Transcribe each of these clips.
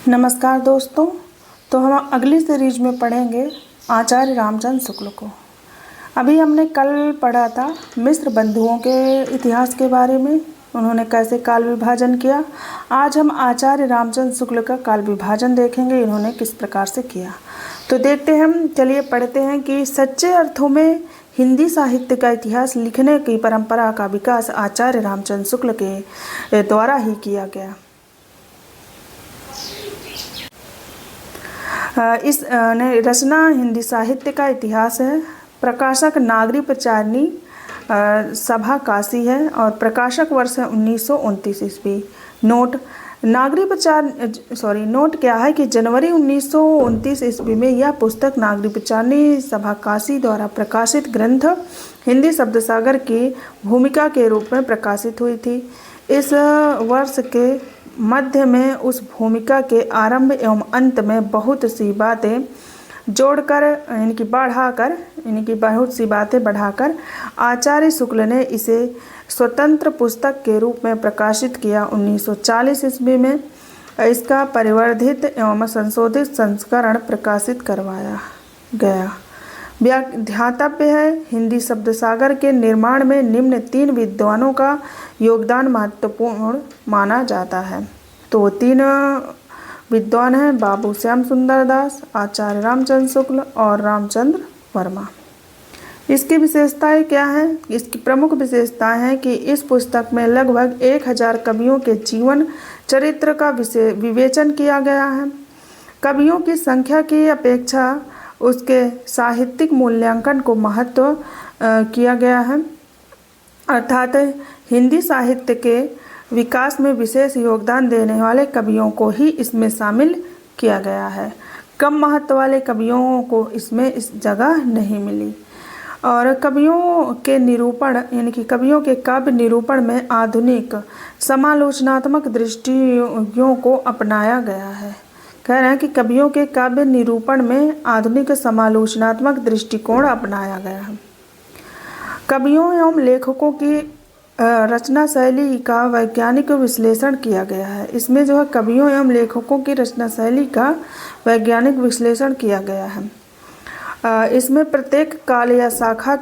नमस्कार दोस्तों। तो हम अगली सीरीज में पढ़ेंगे आचार्य रामचंद्र शुक्ल को। अभी हमने कल पढ़ा था मिस्र बंधुओं के इतिहास के बारे में, उन्होंने कैसे काल विभाजन किया। आज हम आचार्य रामचंद्र शुक्ल का काल विभाजन देखेंगे, इन्होंने किस प्रकार से किया। तो देखते हैं हम, चलिए पढ़ते हैं कि सच्चे अर्थों में हिंदी साहित्य का इतिहास लिखने की परंपरा का विकास आचार्य रामचंद्र शुक्ल के द्वारा ही किया गया। इस रचना हिंदी साहित्य का इतिहास है। प्रकाशक नागरी प्रचारणी सभा काशी है और प्रकाशक वर्ष है 1929 ईस्वी। नोट नोट क्या है कि जनवरी 1929 ईस्वी में यह पुस्तक नागरी प्रचारणी सभा काशी द्वारा प्रकाशित ग्रंथ हिंदी शब्दसागर की भूमिका के रूप में प्रकाशित हुई थी। इस वर्ष के मध्य में उस भूमिका के आरंभ एवं अंत में बहुत सी बातें जोड़कर बहुत सी बातें बढ़ाकर आचार्य शुक्ल ने इसे स्वतंत्र पुस्तक के रूप में प्रकाशित किया। 1940 ईस्वी में इसका परिवर्धित एवं संशोधित संस्करण प्रकाशित करवाया गया। ध्यातव्य है, हिंदी शब्दसागर के निर्माण में निम्न 3 विद्वानों का योगदान महत्वपूर्ण माना जाता है। तो 3 विद्वान हैं, बाबू श्याम सुंदर दास, आचार्य रामचंद्र शुक्ल और रामचंद्र वर्मा। इसकी विशेषताएं क्या हैं? इसकी प्रमुख विशेषताएं हैं कि इस पुस्तक में लगभग 1000 कवियों के जीवन चरित्र का विवेचन किया गया है। कवियों की संख्या की अपेक्षा उसके साहित्यिक मूल्यांकन को महत्व किया गया है, अर्थात हिंदी साहित्य के विकास में विशेष योगदान देने वाले कवियों को ही इसमें शामिल किया गया है। कम महत्व वाले कवियों को इसमें इस जगह नहीं मिली। और कवियों के निरूपण कवियों के काव्य निरूपण में आधुनिक समालोचनात्मक दृष्टियों को अपनाया गया है। कह रहे हैं कि कवियों के काव्य निरूपण में आधुनिक समालोचनात्मक दृष्टिकोण अपनाया गया है। कवियों एवं लेखकों की रचना शैली का वैज्ञानिक विश्लेषण किया गया है। इसमें जो है कवियों एवं लेखकों की रचना शैली का वैज्ञानिक विश्लेषण किया गया है। इसमें प्रत्येक काल या शाखा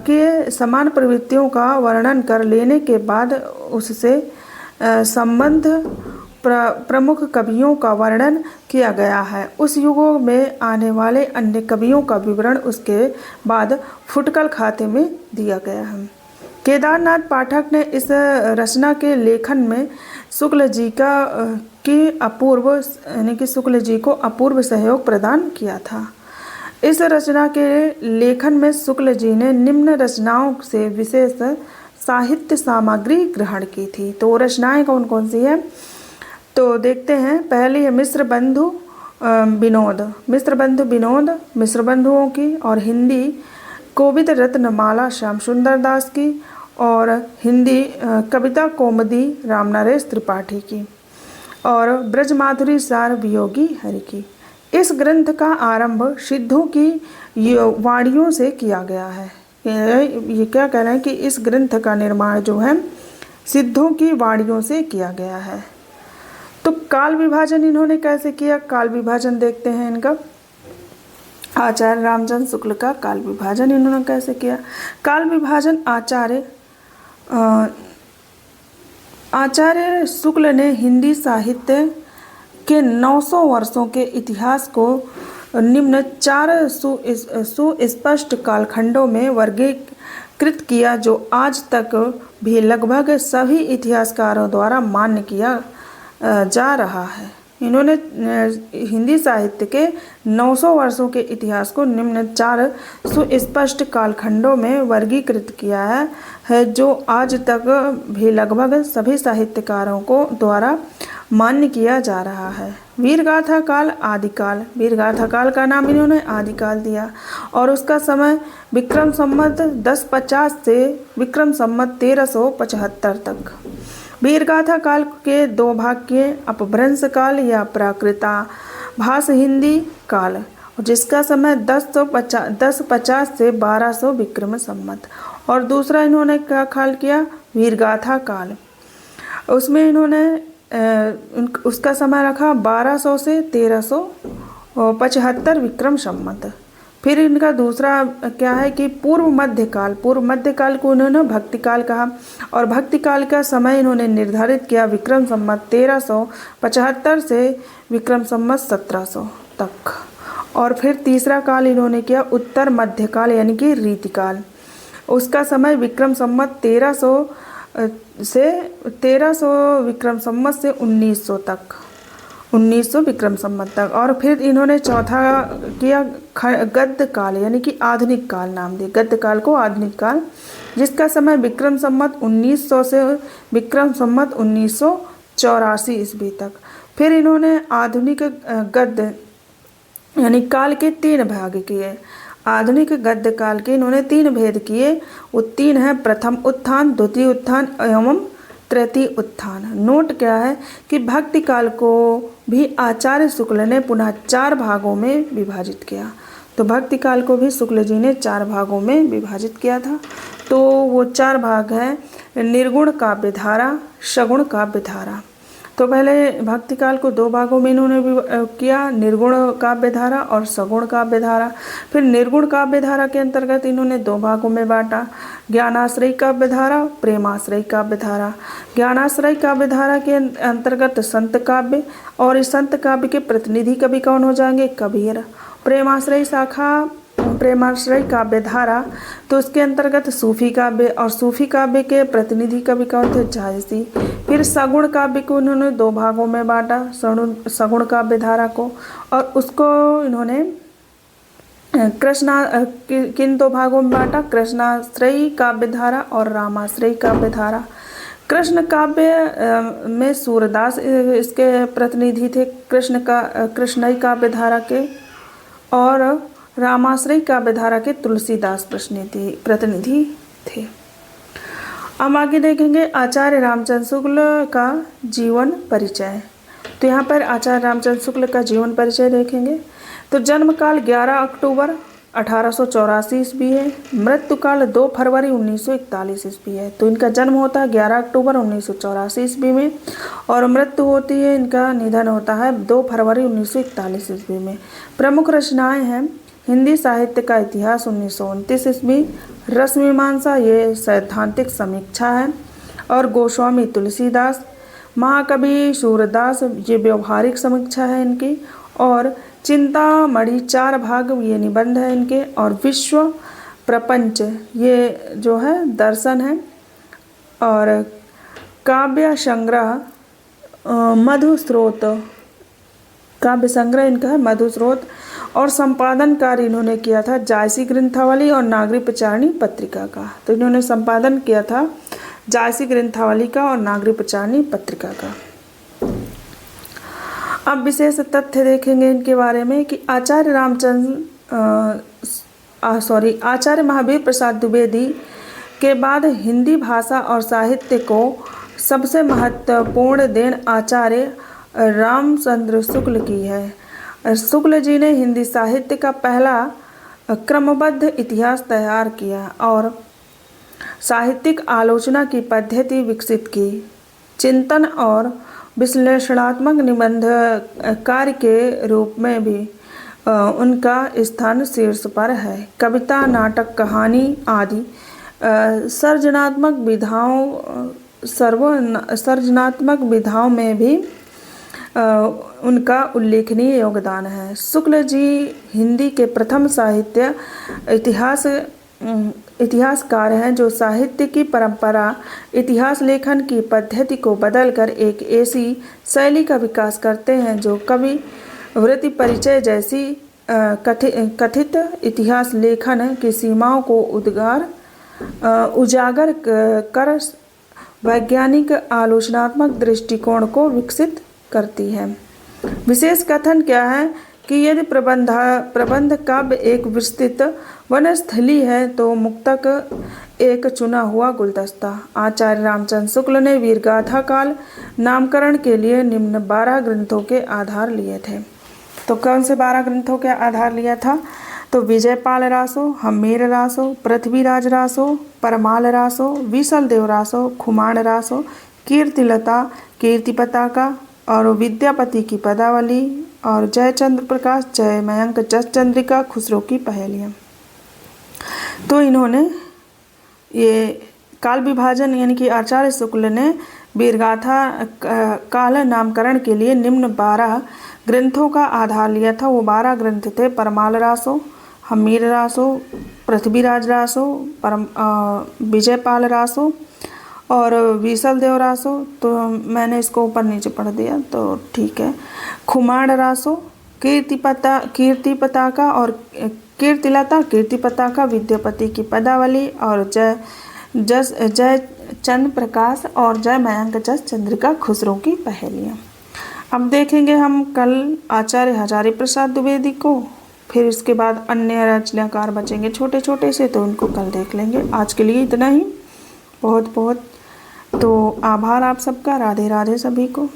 के समान प्रवृत्तियों का वर्णन कर लेने के बाद उससे संबंध प्रमुख कवियों का वर्णन किया गया है। उस युगों में आने वाले अन्य कवियों का विवरण उसके बाद फुटकल खाते में दिया गया है। केदारनाथ पाठक ने इस रचना के लेखन में शुक्ल जी को अपूर्व सहयोग प्रदान किया था। इस रचना के लेखन में शुक्ल जी ने निम्न रचनाओं से विशेष साहित्य सामग्री ग्रहण की थी। तो रचनाएं कौन कौन सी है तो देखते हैं। पहली है मिस्र बंधु विनोद, मिस्र बंधुओं की, और हिंदी कोविद रत्नमाला श्याम सुंदर दास की, और हिंदी कविता कौमुदी रामनरेश त्रिपाठी की, और ब्रजमाधुरी सार वियोगी हरि की। इस ग्रंथ का आरंभ सिद्धों की वाणियों से किया गया है। ये क्या कह रहे हैं कि इस ग्रंथ का निर्माण जो है सिद्धों की वाणियों से किया गया है। तो काल विभाजन इन्होंने कैसे किया, काल विभाजन देखते हैं इनका। आचार्य रामचंद्र शुक्ल का काल विभाजन इन्होंने कैसे किया। काल विभाजन आचार्य शुक्ल ने हिंदी साहित्य के 900 वर्षों के इतिहास को निम्न 4 सुस्पष्ट कालखंडों में वर्गीकृत किया, जो आज तक भी लगभग सभी इतिहासकारों द्वारा मान्य किया जा रहा है। इन्होंने हिंदी साहित्य के 900 वर्षों के इतिहास को निम्न 4 सुस्पष्ट कालखंडों में वर्गीकृत किया है, जो आज तक भी लगभग सभी साहित्यकारों को द्वारा मान्य किया जा रहा है। वीरगाथा काल, आदिकाल। वीरगाथा काल का नाम इन्होंने आदिकाल दिया और उसका समय विक्रम संवत 1050 से विक्रम संवत 1375 तक। वीरगाथा काल के 2 भाग किए, अपभ्रंश काल या प्राकृताभास हिंदी काल, जिसका समय 1050 से 1200 विक्रम संवत, और दूसरा इन्होंने क्या काल किया, वीरगाथा काल। उसमें इन्होंने उसका समय रखा 1200 से 1375 विक्रम संवत। फिर इनका दूसरा क्या है कि पूर्व मध्यकाल को उन्होंने भक्तिकाल कहा और भक्तिकाल का समय इन्होंने निर्धारित किया विक्रम संवत 1375 से विक्रम संवत 1700 तक। और फिर तीसरा काल इन्होंने किया उत्तर मध्यकाल यानी कि रीतिकाल, उसका समय विक्रम संवत 1300 विक्रम संवत से 1900 तक, 1900 विक्रम संवत तक। और फिर इन्होंने चौथा किया गद्य काल यानी कि आधुनिक काल नाम दिया गद्य काल को आधुनिक काल, जिसका समय विक्रम संवत 1900 से विक्रम संवत 1984 ईस्वी तक। फिर इन्होंने आधुनिक गद्य यानी काल के 3 भाग किए। आधुनिक गद्य काल के इन्होंने 3 भेद किए। वो 3 हैं प्रथम उत्थान, द्वितीय उत्थान एवं तृतीय उत्थान। नोट क्या है कि भक्ति काल को भी आचार्य शुक्ल ने पुनः 4 भागों में विभाजित किया। तो भक्ति काल को भी शुक्ल जी ने 4 भागों में विभाजित किया था। तो वो 4 भाग हैं निर्गुण काव्य धारा, सगुण काव्य धारा। तो पहले भक्ति काल को 2 भागों में इन्होंने किया, निर्गुण काव्य धारा और सगुण काव्य धारा। फिर निर्गुण काव्य धारा के अंतर्गत इन्होंने 2 भागों में बांटा, ज्ञानाश्रयी काव्य धारा, प्रेमाश्रयी काव्य धारा। ज्ञानाश्रयी काव्य धारा के अंतर्गत संत काव्य, और इस संत काव्य के प्रतिनिधि कवि कौन हो जाएंगे? कबीर। प्रेमाश्रयी काव्य धारा तो उसके अंतर्गत सूफी काव्य, और सूफी काव्य के प्रतिनिधि कवि कौन थे? जायसी। फिर सगुण काव्य को इन्होंने 2 भागों में बांटा, सगुण काव्य धारा को, और उसको इन्होंने किन 2 भागों में बांटा? कृष्णाश्रयी काव्य धारा और रामाश्रयी काव्य धारा। कृष्ण काव्य में सूरदास इसके प्रतिनिधि थे, कृष्णई काव्य धारा के, और रामाश्रयी काव्य धारा के तुलसीदास प्रतिनिधि थे। अब आगे देखेंगे आचार्य रामचंद्र शुक्ल का जीवन परिचय। तो यहाँ पर आचार्य रामचंद्र शुक्ल का जीवन परिचय देखेंगे। तो जन्म काल 11 अक्टूबर 1884 ईस्वी है, मृत्यु काल 2 फरवरी 1941 ईस्वी है। तो इनका जन्म होता है 11 अक्टूबर 1984 ईस्वी में, और मृत्यु होती है, इनका निधन होता है 2 फरवरी 1941 ईस्वी में। प्रमुख रचनाएं हैं हिंदी साहित्य का इतिहास 1929 ईस्वी, रसमीमांसा ये सैद्धांतिक समीक्षा है, और गोस्वामी तुलसीदास, महाकवि सूरदास ये व्यवहारिक समीक्षा है इनकी, और चिंतामणि 4 भाग ये निबंध है इनके, और विश्व प्रपंच ये जो है दर्शन है, और काव्य संग्रह मधुस्रोत, काव्य संग्रह इनका है मधुस्रोत, और संपादन कार्य इन्होंने किया था जायसी ग्रंथावली और नागरी प्रचारणी पत्रिका का। तो इन्होंने संपादन किया था जायसी ग्रंथावली का और नागरी प्रचारणी पत्रिका का। अब विशेष तथ्य देखेंगे इनके बारे में कि आचार्य महावीर प्रसाद द्विवेदी के बाद हिंदी भाषा और साहित्य को सबसे महत्वपूर्ण देन आचार्य रामचंद्र शुक्ल की है। शुक्ल जी ने हिंदी साहित्य का पहला क्रमबद्ध इतिहास तैयार किया और साहित्यिक आलोचना की पद्धति विकसित की। चिंतन और विश्लेषणात्मक निबंध कार्य के रूप में भी उनका स्थान शीर्ष पर है। कविता, नाटक, कहानी आदि सर्जनात्मक विधाओं में भी उनका उल्लेखनीय योगदान है। शुक्ल जी हिंदी के प्रथम साहित्य इतिहासकार हैं जो साहित्य की परंपरा, इतिहास लेखन की पद्धति को बदलकर एक ऐसी शैली का विकास करते हैं जो कवि वृत्ति परिचय जैसी कथित इतिहास लेखन की सीमाओं को उजागर कर वैज्ञानिक आलोचनात्मक दृष्टिकोण को विकसित करती है। विशेष कथन क्या है कि यदि प्रबंध काव्य एक विस्तृत वनस्थली है तो मुक्तक एक चुना हुआ गुलदस्ता। आचार्य रामचंद्र शुक्ल ने वीरगाथा काल नामकरण के लिए निम्न 12 ग्रंथों के आधार लिए थे। तो कौन से 12 ग्रंथों के आधार लिया था? तो विजयपाल रासो, हम्मीर रासो, पृथ्वीराज रासो, परमाल रासो, विशल देव रासो, खुमान रासो, कीर्तिलता, कीर्ति पताका और विद्यापति की पदावली और जय चंद्र प्रकाश, जय मयंक, जस चंद्रिका, खुसरो की पहेलियाँ। तो इन्होंने ये काल विभाजन यानी कि आचार्य शुक्ल ने वीरगाथा काल नामकरण के लिए निम्न 12 ग्रंथों का आधार लिया था। वो 12 ग्रंथ थे परमाल रासो, हमीर रासो, पृथ्वीराज रासो, विजयपाल रासो और विसल देव रासो। तो मैंने इसको ऊपर नीचे पढ़ दिया तो ठीक है। खुमाण रासो, कीर्ति पताका और कीर्तिलता, कीर्ति पताका, विद्यापति की पदावली और जय चंद्र प्रकाश और जय मयंक, जस चंद्रिका, खुसरो की पहेलियाँ। अब देखेंगे हम कल आचार्य हजारी प्रसाद द्विवेदी को, फिर इसके बाद अन्य रचनाकार बचेंगे छोटे छोटे से, तो उनको कल देख लेंगे। आज के लिए इतना ही। बहुत बहुत तो आभार आप सबका। राधे राधे सभी को।